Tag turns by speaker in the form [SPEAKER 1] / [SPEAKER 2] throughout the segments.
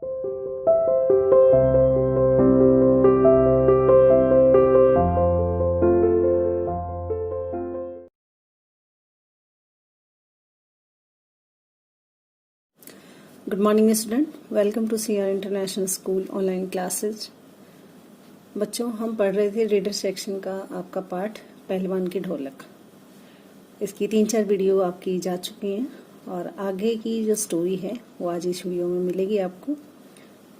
[SPEAKER 1] Good morning student, welcome to CR international school online classes. बच्चों, हम पढ़ रहे थे रीडर सेक्शन का आपका पाठ पहलवान की ढोलक। इसकी 3-4 वीडियो आपकी जा चुकी हैं और आगे की जो स्टोरी है वो आज इस वीडियो में मिलेगी आपको।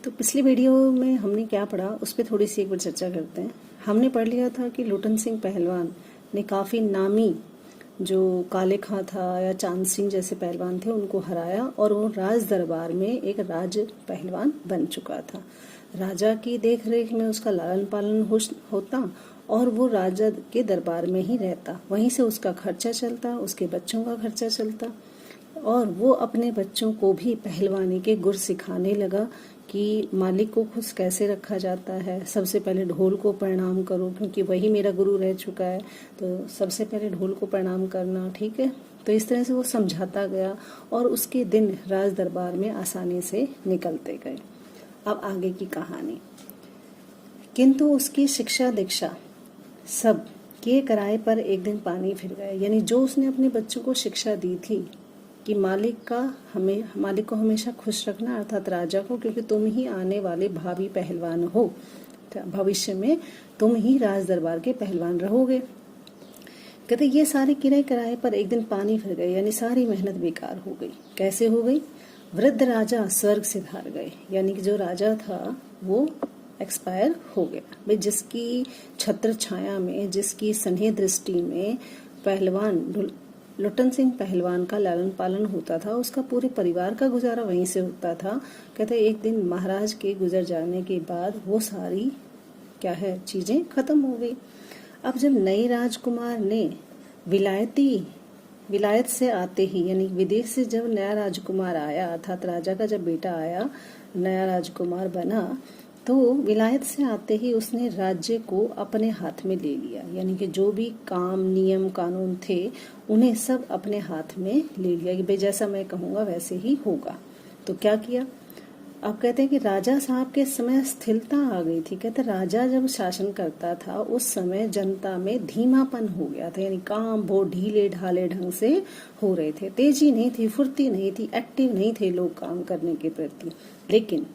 [SPEAKER 1] तो पिछली वीडियो में हमने क्या पढ़ा उस पर थोड़ी सी एक बार चर्चा करते हैं। हमने पढ़ लिया था कि लुटन सिंह पहलवान ने काफ़ी नामी जो काले खां था या चांद सिंह जैसे पहलवान थे उनको हराया और वो राज दरबार में एक राज पहलवान बन चुका था। राजा की देख रेख में उसका लालन पालन होता और वो राजा के दरबार में ही रहता, वहीं से उसका खर्चा चलता, उसके बच्चों का खर्चा चलता और वो अपने बच्चों को भी पहलवानी के गुर सिखाने लगा कि मालिक को खुश कैसे रखा जाता है। सबसे पहले ढोल को प्रणाम करो क्योंकि वही मेरा गुरु रह चुका है, तो सबसे पहले ढोल को प्रणाम करना, ठीक है। तो इस तरह से वो समझाता गया और उसके दिन राज दरबार में आसानी से निकलते गए। अब आगे की कहानी। किंतु उसकी शिक्षा दीक्षा सब किए कराए पर एक दिन पानी फिर गए। यानी जो उसने अपने बच्चों को शिक्षा दी थी कि मालिक को हमेशा खुश रखना, अर्थात राजा को, क्योंकि तुम ही आने वाले भावी पहलवान हो, भविष्य में तुम ही राज दरबार के पहलवान रहोगे। कहते ये सारे किराए कराए पर एक दिन पानी फिर गए, यानी सारी मेहनत बेकार हो गई। कैसे हो गई? वृद्ध राजा स्वर्ग से धार गए, यानी कि जो राजा था वो एक्सपायर हो गया। भाई जिसकी छत्र छाया में, जिसकी स्नेह दृष्टि में पहलवान लुटन सिंह पहलवान का लालन पालन होता था, उसका पूरे परिवार का गुजारा वहीं से होता था। कहते एक दिन महाराज के गुजर जाने के बाद वो सारी क्या है चीजें खत्म हो गई। अब जब नए राजकुमार ने विलायत से आते ही, यानी विदेश से जब नया राजकुमार आया, अर्थात राजा का जब बेटा आया, नया राजकुमार बना, तो विलायत से आते ही उसने राज्य को अपने हाथ में ले लिया। यानी कि जो भी काम नियम कानून थे उन्हें सब अपने हाथ में ले लिया कि भाई जैसा मैं कहूँगा वैसे ही होगा। तो क्या किया? अब कहते हैं कि राजा साहब के समय स्थिरता आ गई थी। कहते राजा जब शासन करता था उस समय जनता में धीमापन हो गया था, यानी काम बहुत ढीले ढाले ढंग से हो रहे थे, तेजी नहीं थी, फुर्ती नहीं थी, एक्टिव नहीं थे लोग काम करने के प्रति। लेकिन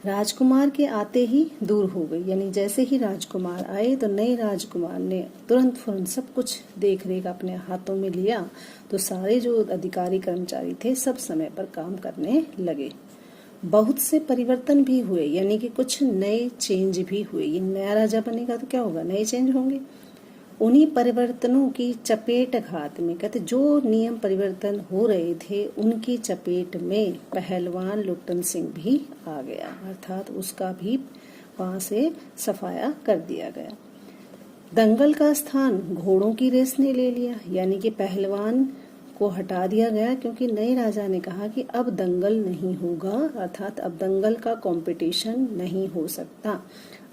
[SPEAKER 1] राजकुमार के आते ही दूर हो गई। यानी जैसे ही राजकुमार आए तो नए राजकुमार ने तुरंत फौरन सब कुछ देख रेख अपने हाथों में लिया, तो सारे जो अधिकारी कर्मचारी थे सब समय पर काम करने लगे। बहुत से परिवर्तन भी हुए, यानी कि कुछ नए चेंज भी हुए। ये नया राजा बनेगा तो क्या होगा, नए चेंज होंगे। उन्हीं परिवर्तनों की चपेट घात में, कहते जो नियम परिवर्तन हो रहे थे उनकी चपेट में पहलवान लुटन सिंह भी आ गया, अर्थात उसका भी वहां से सफाया कर दिया गया। दंगल का स्थान घोड़ों की रेस ने ले लिया, यानी कि पहलवान को हटा दिया गया क्योंकि नए राजा ने कहा कि अब दंगल नहीं होगा, अर्थात अब दंगल का कंपटीशन नहीं हो सकता,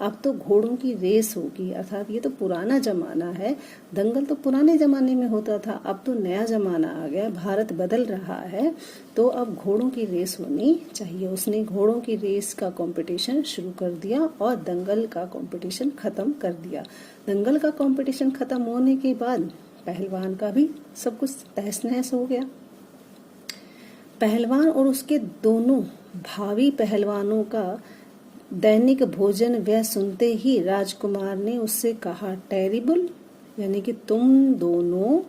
[SPEAKER 1] अब तो घोड़ों की रेस होगी। अर्थात ये तो पुराना जमाना है, दंगल तो पुराने जमाने में होता था, अब तो नया जमाना आ गया, भारत बदल रहा है, तो अब घोड़ों की रेस होनी चाहिए। उसने घोड़ों की रेस का कंपटीशन शुरू कर दिया और दंगल का कंपटीशन खत्म कर दिया। दंगल का कंपटीशन खत्म होने के बाद पहलवान का भी सब कुछ तहस नहस हो गया। पहलवान और उसके दोनों भावी पहलवानों का दैनिक भोजन व्यय सुनते ही राजकुमार ने उससे कहा टेरिबल, यानी कि तुम दोनों,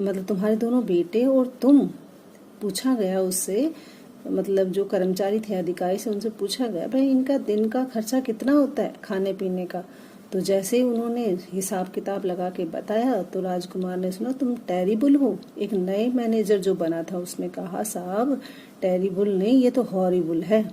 [SPEAKER 1] मतलब तुम्हारे दोनों बेटे और तुम। पूछा गया उससे, मतलब जो कर्मचारी थे अधिकारी से, उनसे पूछा गया भाई इनका दिन का खर्चा कितना होता है खाने पीने का। तो जैसे ही उन्होंने हिसाब किताब लगा के बताया तो राजकुमार ने सुना तुम टेरिबल हो। एक नए मैनेजर जो बना था उसने कहा साहब टेरिबल नहीं, ये तो हॉरिबल है।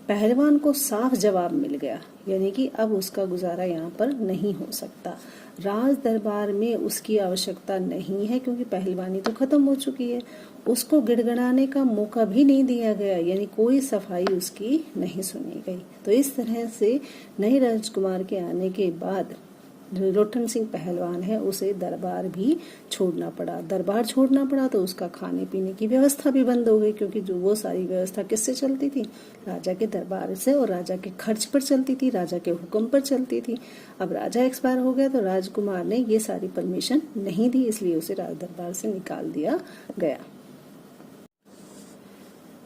[SPEAKER 1] पहलवान को साफ जवाब मिल गया, यानी कि अब उसका गुजारा यहाँ पर नहीं हो सकता, राज दरबार में उसकी आवश्यकता नहीं है क्योंकि पहलवानी तो खत्म हो चुकी है। उसको गिड़गिड़ाने का मौका भी नहीं दिया गया, यानी कोई सफाई उसकी नहीं सुनी गई। तो इस तरह से नए राजकुमार के आने के बाद जो लोटन सिंह पहलवान है उसे दरबार भी छोड़ना पड़ा। दरबार छोड़ना पड़ा तो उसका खाने पीने की व्यवस्था भी बंद हो गई, क्योंकि जो वो सारी व्यवस्था किससे चलती थी, राजा के दरबार से, और राजा के खर्च पर चलती थी, राजा के हुक्म पर चलती थी। अब राजा एक्सपायर हो गया तो राजकुमार ने ये सारी परमिशन नहीं दी, इसलिए उसे राज दरबार से निकाल दिया गया।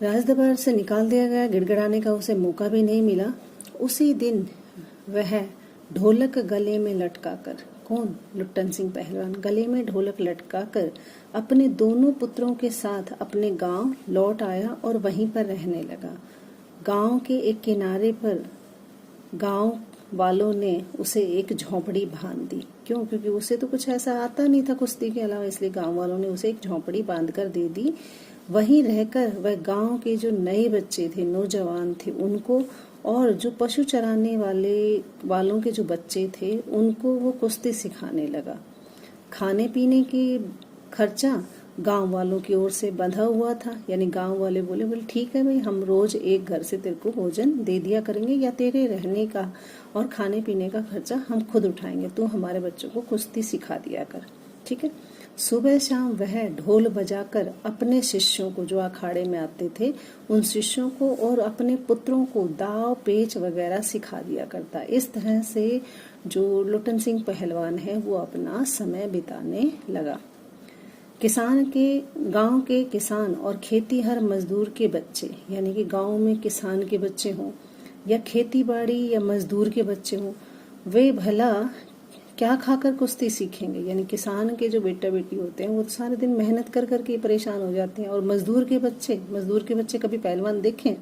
[SPEAKER 1] राज दरबार से निकाल दिया गया, गिड़गिड़ाने का उसे मौका भी नहीं मिला। उसी दिन वह ढोलक गले में लटकाकर, कौन, लुट्टन सिंह पहलवान गले में ढोलक लटकाकर अपने दोनों पुत्रों के साथ अपने गांव लौट आया और वहीं पर रहने लगा। गांव के एक किनारे पर गांव वालों ने उसे एक झोंपड़ी बांध दी। क्यों? क्योंकि उसे तो कुछ ऐसा आता नहीं था कुश्ती के अलावा, इसलिए गांव वालों ने उसे एक झोंपड़ी बांध कर दे दी। वहीं रहकर वह गांव के जो नए बच्चे थे, नौजवान थे, उनको और जो पशु चराने वालों के जो बच्चे थे उनको वो कुश्ती सिखाने लगा। खाने पीने की खर्चा गांव वालों की ओर से बंधा हुआ था, यानी गांव वाले बोले ठीक है भाई, हम रोज एक घर से तेरे को भोजन दे दिया करेंगे, या तेरे रहने का और खाने पीने का खर्चा हम खुद उठाएंगे, तू हमारे बच्चों को कुश्ती सिखा दिया कर, ठीक है। सुबह शाम वह ढोल बजाकर अपने शिष्यों को, जो अखाड़े में आते थे, उन शिष्यों को और अपने पुत्रों को दाव पेच वगैरह सिखा दिया करता। इस तरह से जो लोटन सिंह पहलवान है वो अपना समय बिताने लगा। गांव के किसान और खेतीहर मजदूर के बच्चे, यानी कि गांव में किसान के बच्चे हों या खेती बाड़ी या मजदूर के बच्चे हों, वे भला क्या खाकर कुश्ती सीखेंगे। यानी किसान के जो बेटा बेटी होते हैं वो तो सारे दिन मेहनत कर करके परेशान हो जाते हैं, और मजदूर के बच्चे कभी पहलवान देखें,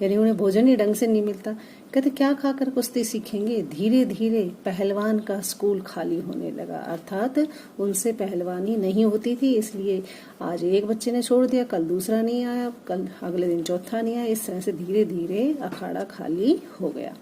[SPEAKER 1] यानी उन्हें भोजन ही ढंग से नहीं मिलता। कहते क्या खाकर कुश्ती सीखेंगे। धीरे धीरे पहलवान का स्कूल खाली होने लगा, अर्थात उनसे पहलवानी नहीं होती थी, इसलिए आज एक बच्चे ने छोड़ दिया, कल दूसरा नहीं आया, कल अगले दिन चौथा नहीं आया, इस तरह से धीरे धीरे अखाड़ा खाली हो गया।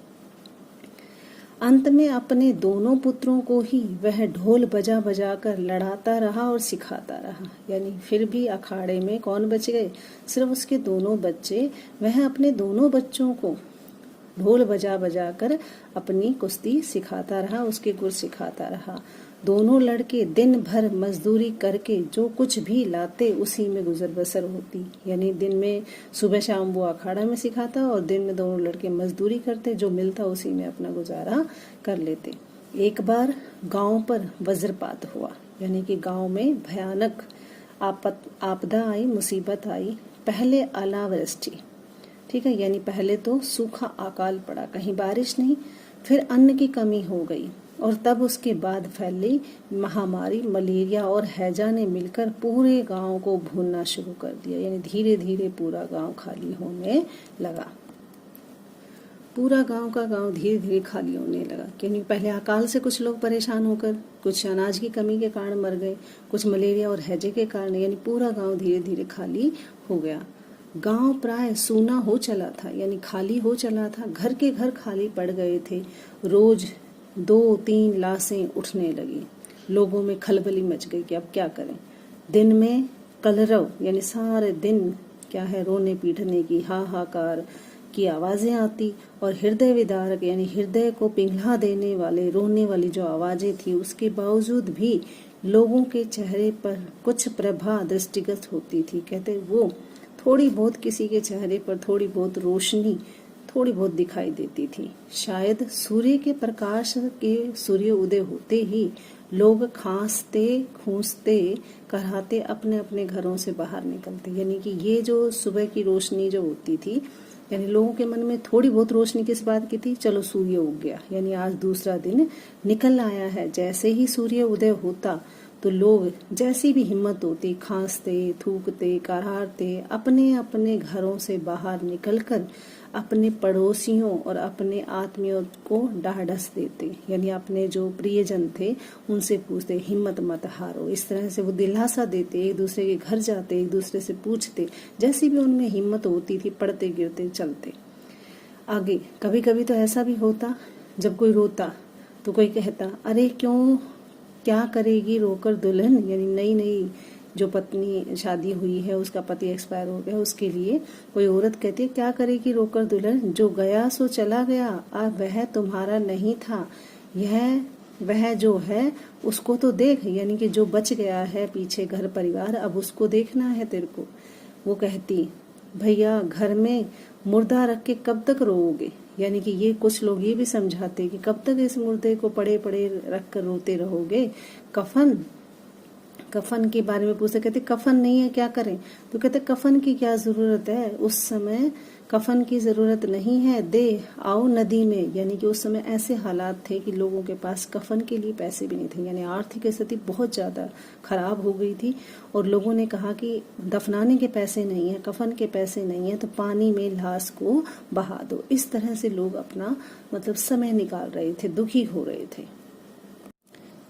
[SPEAKER 1] अंत में अपने दोनों पुत्रों को ही वह ढोल बजा बजा कर लड़ाता रहा और सिखाता रहा। यानी फिर भी अखाड़े में कौन बच गए, सिर्फ उसके दोनों बच्चे। वह अपने दोनों बच्चों को ढोल बजा बजा कर अपनी कुश्ती सिखाता रहा, उसके गुर सिखाता रहा। दोनों लड़के दिन भर मजदूरी करके जो कुछ भी लाते उसी में गुजर बसर होती। यानी दिन में सुबह शाम वो अखाड़ा में सिखाता और दिन में दोनों लड़के मजदूरी करते, जो मिलता उसी में अपना गुजारा कर लेते। एक बार गांव पर वज्रपात हुआ, यानी कि गांव में भयानक आपदा आई, मुसीबत आई। पहले अनावृष्टि, ठीक है, यानी पहले तो सूखा अकाल पड़ा, कहीं बारिश नहीं, फिर अन्न की कमी हो गई, और तब उसके बाद फैली महामारी मलेरिया और हैजा ने मिलकर पूरे गांव को भूनना शुरू कर दिया। यानी धीरे धीरे पूरा गांव खाली होने लगा। पूरा गांव का गांव धीरे धीरे खाली होने लगा, क्योंकि पहले अकाल से कुछ लोग परेशान होकर, कुछ अनाज की कमी के कारण मर गए, कुछ मलेरिया और हैजे के कारण, यानी पूरा गांव धीरे धीरे खाली हो गया। गांव प्राय सूना हो चला था, यानी खाली हो चला था, घर के घर खाली पड़ गए थे। रोज 2-3 लाशें उठने लगी, लोगों में खलबली मच गई कि अब क्या करें। दिन में कलरव, यानी सारे दिन क्या है, रोने पीटने की, हाहाकार की आवाजें आती, और हृदय विदारक, यानी हृदय को पिघला देने वाले रोने वाली जो आवाजें थी, उसके बावजूद भी लोगों के चेहरे पर कुछ प्रभा दृष्टिगत होती थी। कहते वो थोड़ी बहुत किसी के चेहरे पर थोड़ी बहुत रोशनी थोड़ी बहुत दिखाई देती थी। शायद सूर्य के प्रकाश के सूर्य उदय होते ही लोग खांसते खूंसते कराहते अपने अपने घरों से बाहर निकलते। यानी कि ये जो सुबह की रोशनी जो होती थी, यानी लोगों के मन में थोड़ी बहुत रोशनी किस बात की थी, चलो सूर्य उग गया, यानी आज दूसरा दिन निकल आया है। जैसे ही सूर्य उदय होता तो लोग जैसी भी हिम्मत होती, खांसते थूकते कराहते अपने अपने घरों से बाहर निकलकर अपने पड़ोसियों और अपने आत्मियों को ढाढ़स देते, यानी अपने जो प्रियजन थे उनसे पूछते, हिम्मत मत हारो। इस तरह से वो दिलासा देते, एक दूसरे के घर जाते, एक दूसरे से पूछते, जैसी भी उनमें हिम्मत होती थी, पड़ते गिरते चलते आगे। कभी कभी तो ऐसा भी होता, जब कोई रोता तो कोई कहता, अरे क्यों, क्या करेगी रोकर दुल्हन, यानी नई नई जो पत्नी शादी हुई है, उसका पति एक्सपायर हो गया, उसके लिए कोई औरत कहती है, क्या करेगी रोकर दुल्हन, जो गया सो चला गया, अब वह तुम्हारा नहीं था। यह वह जो है उसको तो देख, यानी कि जो बच गया है पीछे घर परिवार, अब उसको देखना है तेरे को। वो कहती, भैया घर में मुर्दा रख के कब तक रोओगे, यानी कि ये कुछ लोग ये भी समझाते कि कब तक इस मुर्दे को पड़े पड़े रख कर रोते रहोगे। कफन के बारे में पूछते, कहते कफन नहीं है क्या करें, तो कहते कफन की क्या जरूरत है, उस समय कफन की जरूरत नहीं है, दे आओ नदी में। यानी कि उस समय ऐसे हालात थे कि लोगों के पास कफन के लिए पैसे भी नहीं थे, यानी आर्थिक स्थिति बहुत ज्यादा खराब हो गई थी और लोगों ने कहा कि दफनाने के पैसे नहीं है, कफन के पैसे नहीं है, तो पानी में लाश को बहा दो। इस तरह से लोग अपना मतलब समय निकाल रहे थे, दुखी हो रहे थे।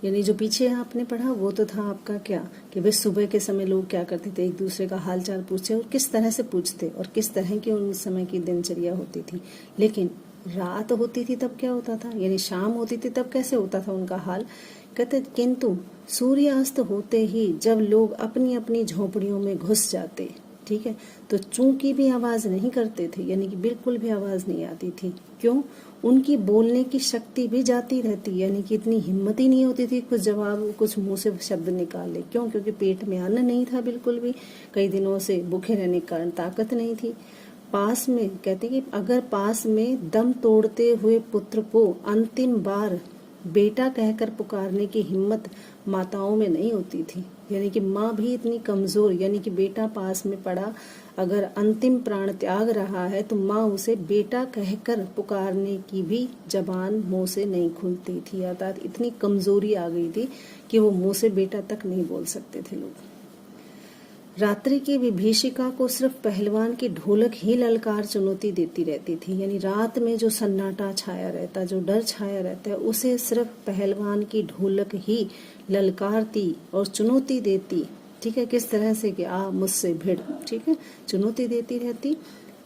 [SPEAKER 1] यानी जो पीछे आपने पढ़ा वो तो था आपका क्या, कि भाई सुबह के समय लोग क्या करते थे, एक दूसरे का हाल चाल पूछते और किस तरह से पूछते और किस तरह की उन समय की दिनचर्या होती थी। लेकिन रात होती थी तब क्या होता था, यानी शाम होती थी तब कैसे होता था उनका हाल। कहते किंतु सूर्यास्त होते ही जब लोग अपनी अपनी झोपड़ियों में घुस जाते, ठीक है, तो चूं की भी आवाज नहीं करते थे, यानी कि बिल्कुल भी आवाज नहीं आती थी। क्यों? उनकी बोलने की शक्ति भी जाती रहती, यानी कि इतनी हिम्मत ही नहीं होती थी कुछ जवाब, कुछ मुंह से शब्द निकाले। क्यों? क्योंकि पेट में अन्न नहीं था बिल्कुल भी, कई दिनों से भूखे रहने के कारण ताकत नहीं थी। पास में कहते कि अगर पास में दम तोड़ते हुए पुत्र को अंतिम बार बेटा कहकर पुकारने की हिम्मत माताओं में नहीं होती थी, यानी कि माँ भी इतनी कमजोर, यानी कि बेटा पास में पड़ा, अगर अंतिम प्राण त्याग रहा है तो माँ उसे बेटा कहकर पुकारने की भी जबान मुंह से नहीं खुलती थी, अर्थात इतनी कमजोरी आ गई थी कि वो मुंह से बेटा तक नहीं बोल सकते थे लोग। रात्रि की विभीषिका को सिर्फ पहलवान की ढोलक ही ललकार चुनौती देती रहती थी, यानी रात में जो सन्नाटा छाया रहता, जो डर छाया रहता है, उसे सिर्फ पहलवान की ढोलक ही ललकारती और चुनौती देती। ठीक है, किस तरह से कि आ मुझसे भिड़, ठीक है, चुनौती देती रहती।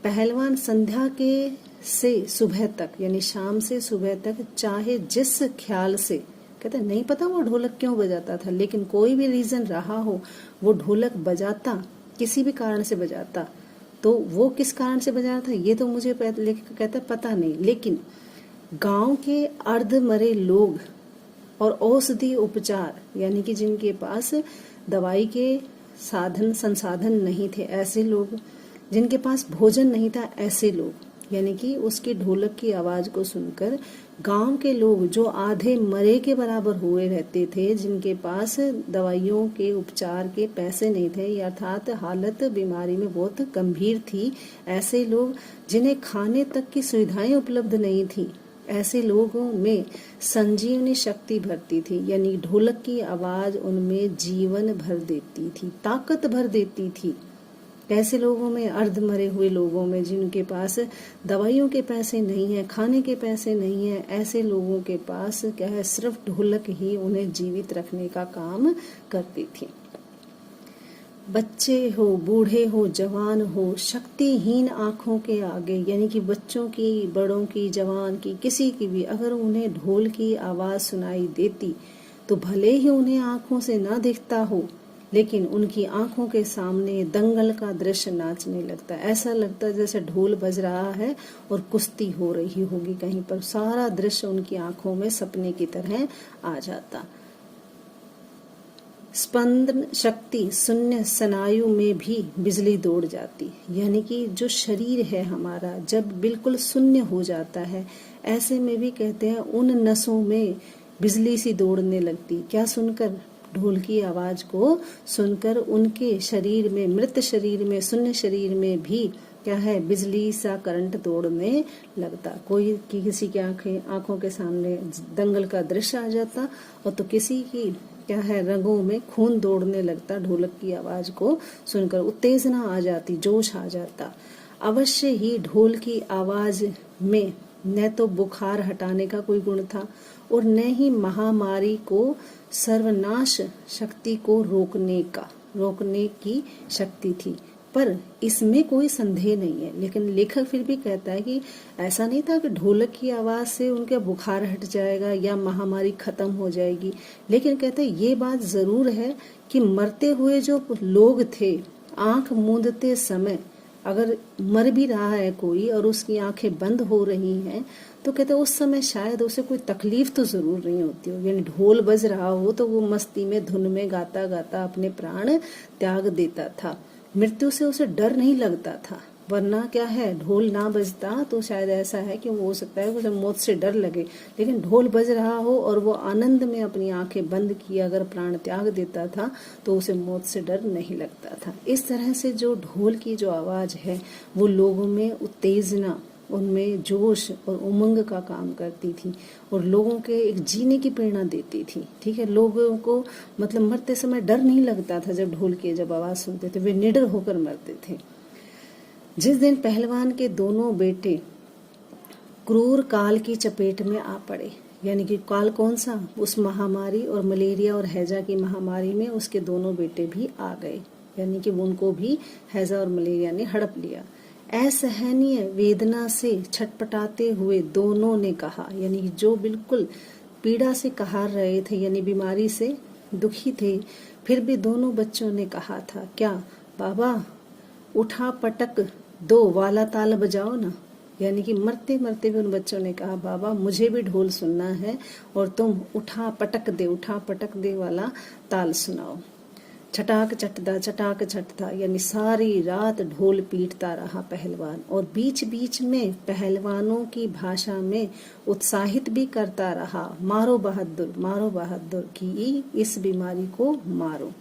[SPEAKER 1] पहलवान संध्या के से सुबह तक, यानी शाम से सुबह तक, चाहे जिस ख्याल से, कहते नहीं पता वो ढोलक क्यों बजाता था, लेकिन कोई भी रीजन रहा हो, वो ढोलक बजाता, किसी भी कारण से बजाता, तो वो किस कारण से बजा था ये तो मुझे कहता पता नहीं, लेकिन गांव के अर्ध मरे लोग और औषधि उपचार, यानी कि जिनके पास दवाई के साधन संसाधन नहीं थे, ऐसे लोग, जिनके पास भोजन नहीं था, ऐसे लोग, यानी कि उसकी ढोलक की आवाज को सुनकर गांव के लोग जो आधे मरे के बराबर हुए रहते थे, जिनके पास दवाइयों के उपचार के पैसे नहीं थे, अर्थात हालत बीमारी में बहुत गंभीर थी, ऐसे लोग जिन्हें खाने तक की सुविधाएं उपलब्ध नहीं थी, ऐसे लोगों में संजीवनी शक्ति भरती थी, यानी ढोलक की आवाज उनमें जीवन भर देती थी, ताकत भर देती थी। ऐसे लोगों में, अर्ध मरे हुए लोगों में, जिनके पास दवाइयों के पैसे नहीं है, खाने के पैसे नहीं है, ऐसे लोगों के पास क्या है, सिर्फ ढोलक ही उन्हें जीवित रखने का काम करती थी। बच्चे हो, बूढ़े हो, जवान हो, शक्तिहीन आंखों के आगे, यानी कि बच्चों की, बड़ों की, जवान की, किसी की भी अगर उन्हें ढोल की आवाज सुनाई देती तो भले ही उन्हें आंखों से ना दिखता हो, लेकिन उनकी आंखों के सामने दंगल का दृश्य नाचने लगता, ऐसा लगता जैसे ढोल बज रहा है और कुश्ती हो रही होगी कहीं पर, सारा दृश्य उनकी आंखों में सपने की तरह आ जाता। स्पंदन शक्ति शून्य स्नायु में भी बिजली दौड़ जाती, यानी कि जो शरीर है हमारा जब बिल्कुल शून्य हो जाता है, ऐसे में भी कहते हैं उन नसों में बिजली सी दौड़ने लगती। क्या सुनकर? ढोल की आवाज को सुनकर उनके शरीर में, मृत शरीर में, शून्य शरीर में भी क्या है, बिजली सा करंट दौड़ने लगता। कोई की किसी की आंखों के सामने दंगल का दृश्य आ जाता और तो किसी की क्या है, रगों में खून दौड़ने लगता। ढोलक की आवाज को सुनकर उत्तेजना आ जाती, जोश आ जाता। अवश्य ही ढोल की आवाज में न तो बुखार हटाने का कोई गुण था और न ही महामारी को, सर्वनाश शक्ति को रोकने की शक्ति थी, पर इसमें कोई संदेह नहीं है। लेकिन लेखक फिर भी कहता है कि ऐसा नहीं था कि ढोलक की आवाज से उनका बुखार हट जाएगा या महामारी खत्म हो जाएगी, लेकिन कहते हैं ये बात जरूर है कि मरते हुए जो लोग थे, आंख मूंदते समय अगर मर भी रहा है कोई और उसकी आंखें बंद हो रही हैं तो कहते उस समय शायद उसे कोई तकलीफ तो जरूर नहीं होती हो, यानी ढोल बज रहा हो तो वो मस्ती में धुन में गाता गाता अपने प्राण त्याग देता था। मृत्यु से उसे डर नहीं लगता था, वरना क्या है, ढोल ना बजता तो शायद ऐसा है कि वो हो सकता है उसे मौत से डर लगे, लेकिन ढोल बज रहा हो और वो आनंद में अपनी आंखें बंद किए अगर प्राण त्याग देता था तो उसे मौत से डर नहीं लगता था। इस तरह से जो ढोल की जो आवाज है वो लोगों में उत्तेजना, उनमें जोश और उमंग का काम करती थी और लोगों के एक जीने की प्रेरणा देती थी। ठीक है, लोगों को मतलब मरते समय डर नहीं लगता था जब ढोल की जब आवाज सुनते थे, वे निडर होकर मरते थे। जिस दिन पहलवान के दोनों बेटे क्रूर काल की चपेट में आ पड़े, यानी कि काल कौन सा, उस महामारी और मलेरिया और हैजा की महामारी में उसके दोनों बेटे भी आ गए, यानी कि उनको भी हैजा और मलेरिया ने हड़प लिया। असहनीय वेदना से छटपटाते हुए दोनों ने कहा, यानी जो बिल्कुल पीड़ा से कहार रहे थे, यानी बीमारी से दुखी थे, फिर भी दोनों बच्चों ने कहा था, क्या बाबा उठा पटक दो वाला ताल बजाओ ना। यानी कि मरते मरते भी उन बच्चों ने कहा, बाबा मुझे भी ढोल सुनना है और तुम उठा पटक दे वाला ताल सुनाओ। छटाक चटदा, यानी सारी रात ढोल पीटता रहा पहलवान और बीच बीच में पहलवानों की भाषा में उत्साहित भी करता रहा, मारो बहादुर कि इस बीमारी को मारो।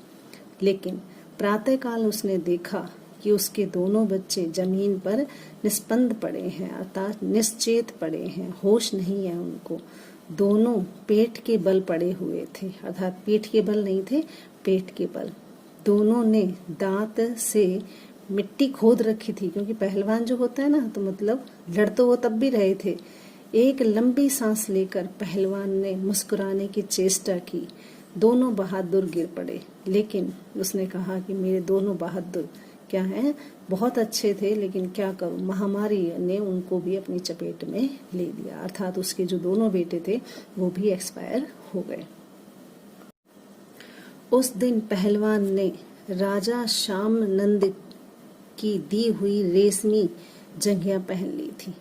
[SPEAKER 1] लेकिन प्रातःकाल उसने देखा कि उसके दोनों बच्चे जमीन पर निस्पंद पड़े हैं, अर्थात निश्चेत पड़े हैं, होश नहीं है उनको। दोनों पेट के बल पड़े हुए थे, अर्थात पीठ के बल नहीं थे, पेट के बल। दोनों ने दांत से मिट्टी खोद रखी थी, क्योंकि पहलवान जो होता है ना तो मतलब लड़ तो वो तब भी रहे थे। एक लंबी सांस लेकर पहलवान ने मुस्कुराने की चेष्टा की। दोनों बहादुर गिर पड़े, लेकिन उसने कहा कि मेरे दोनों बहादुर क्या है, बहुत अच्छे थे, लेकिन क्या करूं, महामारी ने उनको भी अपनी चपेट में ले लिया, अर्थात उसके जो दोनों बेटे थे वो भी एक्सपायर हो गए। उस दिन पहलवान ने राजा श्याम नंद की दी हुई रेशमी जंघिया पहन ली थी।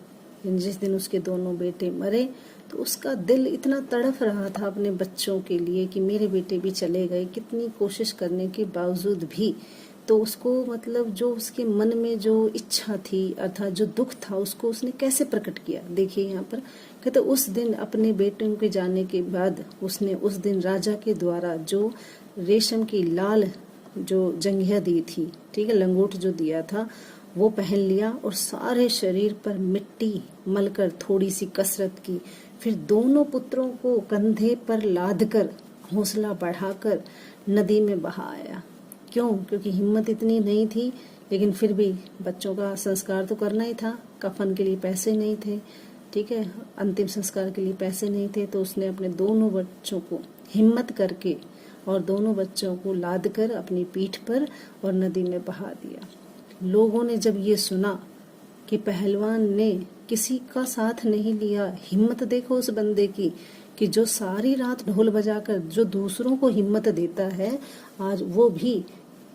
[SPEAKER 1] जिस दिन उसके दोनों बेटे मरे तो उसका दिल इतना तड़फ रहा था अपने बच्चों के लिए कि मेरे बेटे भी चले गए, कितनी कोशिश करने के बावजूद भी। तो उसको मतलब जो उसके मन में जो इच्छा थी, अर्थात जो दुख था, उसको उसने कैसे प्रकट किया। देखिए यहाँ पर कहते उस दिन अपने बेटों के जाने के बाद उसने उस दिन राजा के द्वारा जो रेशम की लाल जो जंघिया दी थी, ठीक है, लंगोट जो दिया था वो पहन लिया और सारे शरीर पर मिट्टी मलकर थोड़ी सी कसरत की। फिर दोनों पुत्रों को कंधे पर लादकर हौसला बढ़ाकर नदी में बहा आया। क्यों? क्योंकि हिम्मत इतनी नहीं थी, लेकिन फिर भी बच्चों का संस्कार तो करना ही था। कफन के लिए पैसे नहीं थे, ठीक है, अंतिम संस्कार के लिए पैसे नहीं थे, तो उसने अपने दोनों बच्चों को हिम्मत करके और दोनों बच्चों को लादकर अपनी पीठ पर और नदी में बहा दिया। लोगों ने जब ये सुना कि पहलवान ने किसी का साथ नहीं लिया, हिम्मत देखो उस बंदे की कि जो सारी रात ढोल बजाकर जो दूसरों को हिम्मत देता है, आज वो भी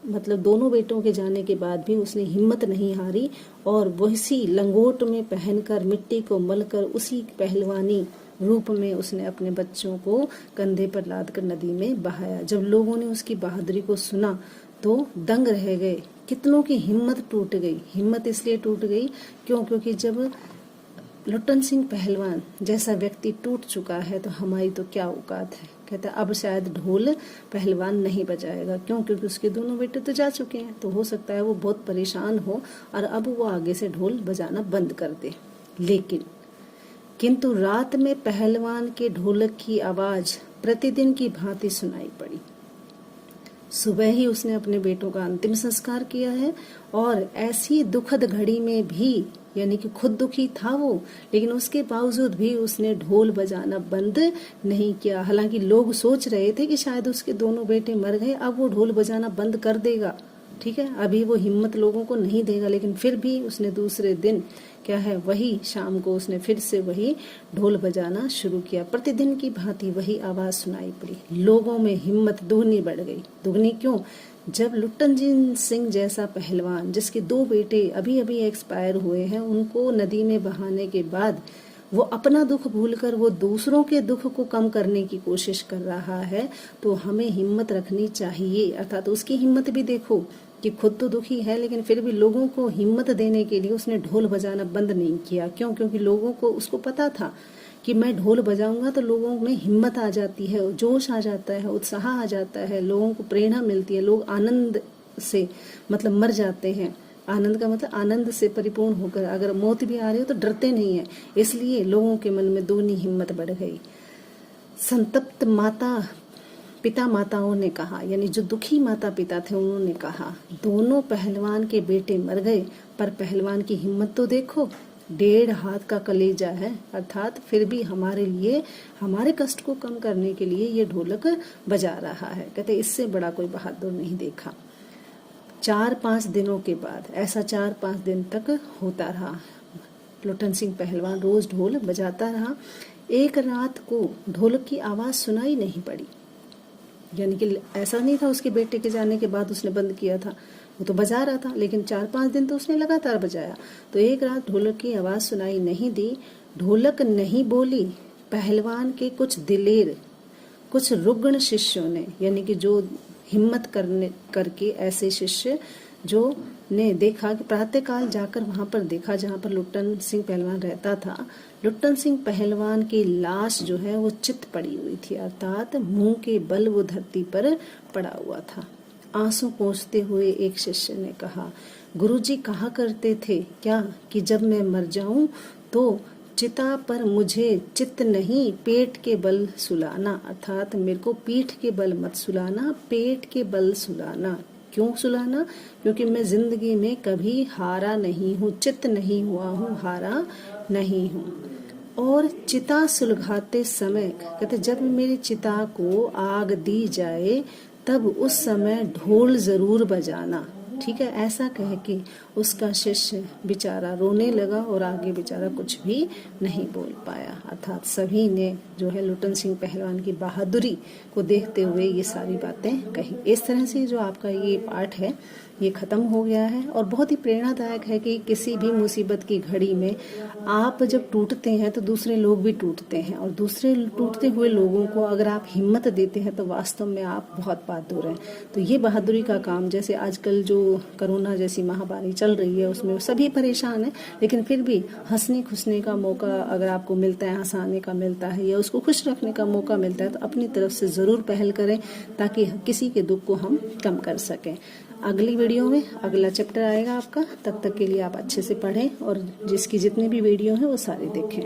[SPEAKER 1] मतलब दोनों बेटों के जाने के बाद भी उसने हिम्मत नहीं हारी और वैसी लंगोट में पहनकर मिट्टी को मलकर उसी पहलवानी रूप में उसने अपने बच्चों को कंधे पर लादकर नदी में बहाया। जब लोगों ने उसकी बहादुरी को सुना तो दंग रह गए। कितनों की हिम्मत टूट गई। हिम्मत इसलिए टूट गई क्योंकि जब लुट्टन सिंह पहलवान जैसा व्यक्ति टूट चुका है तो हमारी तो क्या औकात है। कहता अब शायद ढोल पहलवान नहीं बजाएगा। क्यों? क्योंकि उसके दोनों बेटे तो जा चुके हैं, तो हो सकता है वो बहुत परेशान हो और अब वो आगे से ढोल बजाना बंद कर दे। किंतु रात में पहलवान के ढोलक की आवाज प्रतिदिन की भांति सुनाई पड़ी। सुबह ही उसने अपने बेटों का अंतिम संस्कार किया है और ऐसी दुखद घड़ी में भी, यानी कि खुद दुखी था वो, लेकिन उसके बावजूद भी उसने ढोल बजाना बंद नहीं किया। हालांकि लोग सोच रहे थे कि शायद उसके दोनों बेटे मर गए, अब वो ढोल बजाना बंद कर देगा, ठीक है, अभी वो हिम्मत लोगों को नहीं देगा, लेकिन फिर भी उसने दूसरे दिन क्या है, वही शाम को उसने फिर से वही ढोल बजाना शुरू किया। प्रतिदिन की भांति वही आवाज सुनाई पड़ी। लोगों में हिम्मत दुगनी बढ़ गई। दुगनी क्यों? जब लुट्टन जी सिंह जैसा पहलवान, जिसके 2 बेटे अभी अभी एक्सपायर हुए हैं, उनको नदी में बहाने के बाद वो अपना दुख भूलकर वो दूसरों के दुख को कम करने की कोशिश कर रहा है, तो हमें हिम्मत रखनी चाहिए। अर्थात उसकी हिम्मत भी देखो कि खुद तो दुखी है, लेकिन फिर भी लोगों को हिम्मत देने के लिए उसने ढोल बजाना बंद नहीं किया। क्यों? क्योंकि लोगों को, उसको पता था कि मैं ढोल बजाऊंगा तो लोगों में हिम्मत आ जाती है, जोश आ जाता है, उत्साह आ जाता है, लोगों को प्रेरणा मिलती है, लोग आनंद से मतलब मर जाते हैं। आनंद का मतलब आनंद से परिपूर्ण होकर, अगर मौत भी आ रही हो तो डरते नहीं है। इसलिए लोगों के मन में दूनी हिम्मत बढ़ गई। संतप्त पिता माताओं ने कहा, यानी जो दुखी माता पिता थे उन्होंने कहा, दोनों पहलवान के बेटे मर गए, पर पहलवान की हिम्मत तो देखो, 1.5 हाथ का कलेजा है। अर्थात फिर भी हमारे लिए, हमारे कष्ट को कम करने के लिए ये ढोलक बजा रहा है। कहते इससे बड़ा कोई बहादुर नहीं देखा। 4-5 दिनों के बाद, ऐसा 4-5 दिन तक होता रहा। लुट्टन सिंह पहलवान रोज ढोल बजाता रहा। एक रात को ढोलक की आवाज सुनाई नहीं पड़ी, यानी कि ऐसा नहीं था उसके बेटे के जाने के बाद उसने बंद किया था, वो तो बजा रहा था, लेकिन 4-5 दिन तो उसने लगातार बजाया। तो एक रात ढोलक की आवाज सुनाई नहीं दी, ढोलक नहीं बोली। पहलवान के कुछ दिलेर, कुछ रुग्ण शिष्यों ने, यानी कि जो हिम्मत करके ऐसे शिष्य जो ने देखा कि प्रातःकाल जाकर वहां पर देखा जहां पर लुट्टन सिंह पहलवान रहता था, लुट्टन सिंह पहलवान की लाश जो है वो चित पड़ी हुई थी, अर्थात मुंह के बल वो धरती पर पड़ा हुआ था। आंसू पोंछते हुए एक शिष्य ने कहा, गुरुजी कहा करते थे क्या कि जब मैं मर जाऊं तो चिता पर मुझे चित्त नहीं पेट के बल सुलाना। अर्थात मेरे को पीठ के बल मत सुलाना, पेट के बल सुलाना। क्यों सुलाना? क्योंकि मैं जिंदगी में कभी हारा नहीं हूँ, चित्त नहीं हुआ हूँ, हारा नहीं हूँ। और चिता सुलगाते समय, कहते जब मेरी चिता को आग दी जाए तब उस समय ढोल जरूर बजाना। ठीक है, ऐसा कह के उसका शिष्य बेचारा रोने लगा और आगे बेचारा कुछ भी नहीं बोल पाया। अर्थात सभी ने जो है लुट्टन सिंह पहलवान की बहादुरी को देखते हुए ये सारी बातें कही। इस तरह से जो आपका ये पाठ है ये खत्म हो गया है और बहुत ही प्रेरणादायक है कि किसी भी मुसीबत की घड़ी में आप जब टूटते हैं तो दूसरे लोग भी टूटते हैं, और दूसरे टूटते हुए लोगों को अगर आप हिम्मत देते हैं तो वास्तव में आप बहुत बहादुर हैं। तो ये बहादुरी का काम, जैसे आजकल जो कोरोना जैसी महामारी चल रही है उसमें सभी परेशान हैं, लेकिन फिर भी हंसने खुशने का मौका अगर आपको मिलता है, हंसाने का मिलता है या उसको खुश रखने का मौका मिलता है तो अपनी तरफ से जरूर पहल करें ताकि किसी के दुख को हम कम कर सकें। अगली वीडियो में अगला चैप्टर आएगा आपका, तब तक के लिए आप अच्छे से पढ़ें और जिसकी जितनी भी वीडियो है वो सारे देखें।